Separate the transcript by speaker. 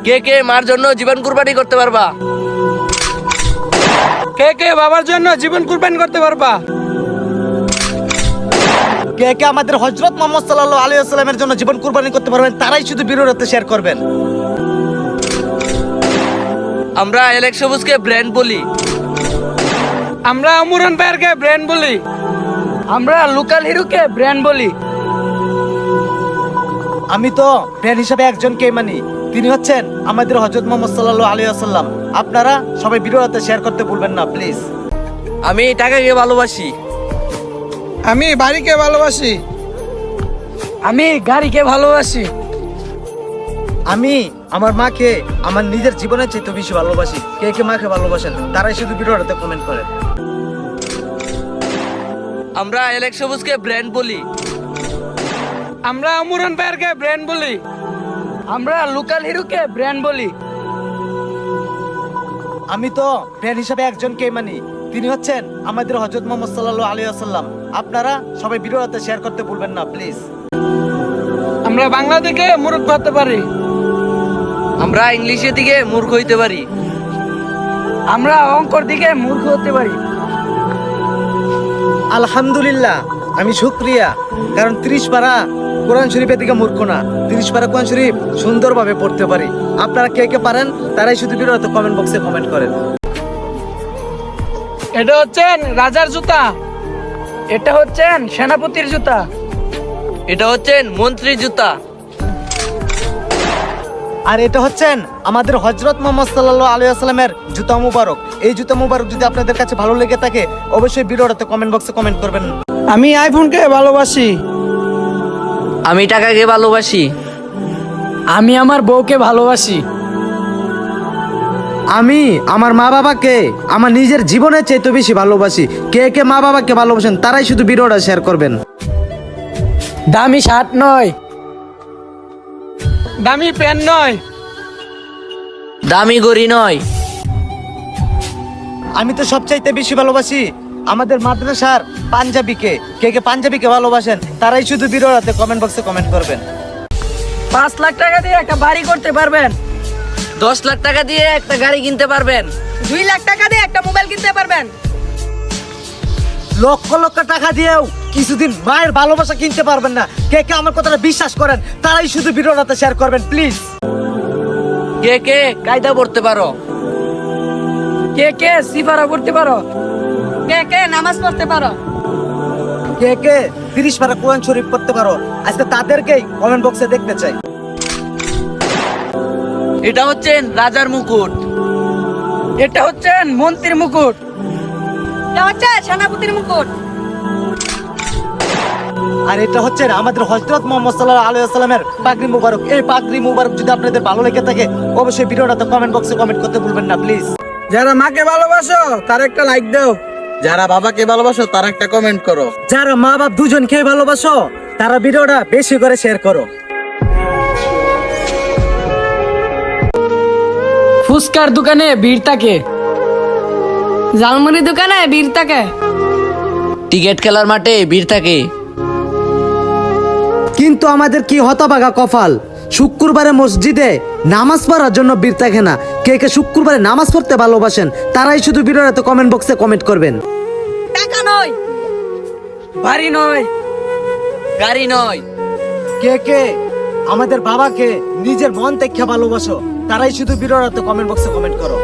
Speaker 1: কে কে মার জন্য জীবন কুরবানি করতে পারবা?
Speaker 2: কে কে বাবার জন্য জীবন কুরবান করতে পারবা?
Speaker 3: কে কে আমাদের হযরত মুহাম্মদ সাল্লাল্লাহু আলাইহি ওয়াসাল্লামের জন্য জীবন কুরবানি করতে পারবেন তারাই শুধু ভিডিওতে শেয়ার করবেন।
Speaker 1: আমরা এলেক্স সবুজকে ব্র্যান্ড বলি।
Speaker 2: আমরা আমুরান ভাইয়ারকে ব্র্যান্ড বলি। আমরা লোকাল হিরোকে ব্র্যান্ড বলি।
Speaker 3: আমি তো ব্র্যান্ড হিসেবে একজনকে মানি, তিনি হচ্ছেন আমাদের হযরত মুহাম্মদ সাল্লাল্লাহু আলাইহি ওয়াসাল্লাম। আপনারা সবাই ভিডিওতে শেয়ার করতে ভুলবেন না প্লিজ।
Speaker 1: আমি টাকাকে ভালোবাসি।
Speaker 2: আমি বাড়িকে ভালোবাসি। আমি গাড়িকে ভালোবাসি।
Speaker 3: আমি আমার মাকে আমার নিজের জীবনের চেয়ে বেশি ভালোবাসি। কে কে মাকে ভালোবাসেন তারাই শুধু ভিডিওতে কমেন্ট করেন।
Speaker 1: আমরা এলেক্স সবুজকে ব্র্যান্ড বলি।
Speaker 2: আমরা আমুরান ভাইয়ারকে ব্র্যান্ড বলি। আমরা লোকাল হিরোকে ব্র্যান্ড বলি।
Speaker 3: আমি তো ব্র্যান্ড হিসেবে একজনকে মানি, তিনি হচ্ছেন আমাদের হযরত মুহাম্মদ সাল্লাল্লাহু আলাইহি ওয়াসাল্লাম। আপনারা সবাই ভিডিওতে শেয়ার করতে ভুলবেন না প্লিজ।
Speaker 2: আমরা বাংলা থেকে মূর্খ হতে পারি।
Speaker 1: আমরা ইংলিশের দিকে মূর্খ হইতে পারি।
Speaker 2: আমরা অঙ্কর দিকে মূর্খ হতে পারি।
Speaker 3: আলহামদুলিল্লাহ, আমি শুকরিয়া, কারণ 30 পারা কোরআন শরীফের দিকে মূর্খ না, 30 পারা কোরআন শরীফ সুন্দরভাবে পড়তে পারি। আপনারা কে কে পারেন তারাই শুধু ভিডিওতে কমেন্ট বক্সে কমেন্ট করেন।
Speaker 2: এটা হচ্ছেন রাজার জুতা। এটা হচ্ছেন সেনাপতির জুতা।
Speaker 1: এটা হচ্ছেন মন্ত্রীর জুতা।
Speaker 3: আর এটা হচ্ছেন আমাদের হযরত মুহাম্মদ সাল্লাল্লাহু আলাইহি ওয়াসাল্লামের জুতা মুবারক। এই জুতা মুবারক যদি আপনাদের কাছে ভালো লেগে থাকে অবশ্যই ভিডিওটাতে কমেন্ট বক্সে কমেন্ট করবেন।
Speaker 2: আমি আইফোনকে ভালোবাসি।
Speaker 1: আমি টাকাকে ভালোবাসি।
Speaker 2: আমি আমার বউকে ভালোবাসি।
Speaker 3: আমি আমার মা বাবাকে আমার নিজের জীবনের চেয়ে বেশি ভালোবাসি। কে কে মা বাবাকে ভালোবাসেন তারাই শুধু ভিডিওটা শেয়ার করবেন।
Speaker 2: দামি শার্ট নয়, দামি প্যান্ট নয়,
Speaker 1: দামি গড়ি নয়।
Speaker 3: আমি তো সবচাইতে বেশি ভালোবাসি আমাদের মাদ্রাসার পাঞ্জাবিকে। কে কে পাঞ্জাবিকে ভালোবাসেন তারাই শুধু ভিডিওতে কমেন্ট বক্সে কমেন্ট করবেন।
Speaker 2: 5 লাখ টাকা দিয়ে একটা বাড়ি করতে পারবেন।
Speaker 1: 10 লাখ টাকা দিয়ে একটা গাড়ি কিনতে পারবেন।
Speaker 2: 2 লাখ টাকা দিয়ে একটা মোবাইল কিনতে পারবেন।
Speaker 3: লক্ষ লক্ষ টাকা দিয়েও কিছুদিন মায়ের ভালোবাসা কিনতে পারবেন না। কে কে আমার কথাটা বিশ্বাস করেন তারাই শুধু ভিডিওটাতে শেয়ার করবেন প্লিজ।
Speaker 1: কে কে কায়দা পড়তে পারো?
Speaker 2: কে কে সিফারা পড়তে পারো? কে কে নামাজ পড়তে পারো?
Speaker 3: কে কে 30 পারা কোরআন শরীফ পড়তে পারো? আজকে তাদেরকেই কমেন্ট বক্সে দেখতে চাই।
Speaker 1: এটা হচ্ছেন রাজার মুকুট।
Speaker 2: এটা হচ্ছেন মন্ত্রীর মুকুট। এটা হচ্ছে সেনাপতির মুকুট।
Speaker 3: আর এটা হচ্ছে আমাদের হযরত মুহাম্মদ সাল্লাল্লাহু আলাইহি ওয়াসাল্লামের পাগড়ি মুবারক। এই পাগড়ি মুবারক যদি আপনাদের ভালো লেগে থাকে অবশ্যই ভিডিওটাতে কমেন্ট বক্সে কমেন্ট করতে ভুলবেন না প্লিজ।
Speaker 2: যারা মাকে ভালোবাসো তার একটা লাইক দাও।
Speaker 4: যারা বাবাকে ভালোবাসো তার একটা কমেন্ট করো।
Speaker 3: যারা মা বাপ দুজনকে ভালোবাসো তারা ভিডিওটা বেশি করে শেয়ার করো।
Speaker 2: ফুচকার দোকানে ভিড় থাকে। ঝালমুড়ির দোকানে ভিড় থাকে।
Speaker 1: টিকেট খেলার মাঠে ভিড় থাকে।
Speaker 3: কিন্তু আমাদের কি হতভাগা কপাল, শুক্রবারে মসজিদে নামাজ পড়ার জন্য ভিড় থাকে না। কে কে শুক্রবারে নামাজ পড়তে ভালোবাসেন তারাই শুধু ভিডিওতে কমেন্ট বক্সে কমেন্ট করবেন।
Speaker 2: টাকা নয়, বাড়ি নয়,
Speaker 1: গাড়ি নয়।
Speaker 3: কে কে আমাদের বাবাকে নিজের মন থেকে ভালোবাসো তারাই শুধু ভিডিওতে কমেন্ট বক্সে কমেন্ট করো।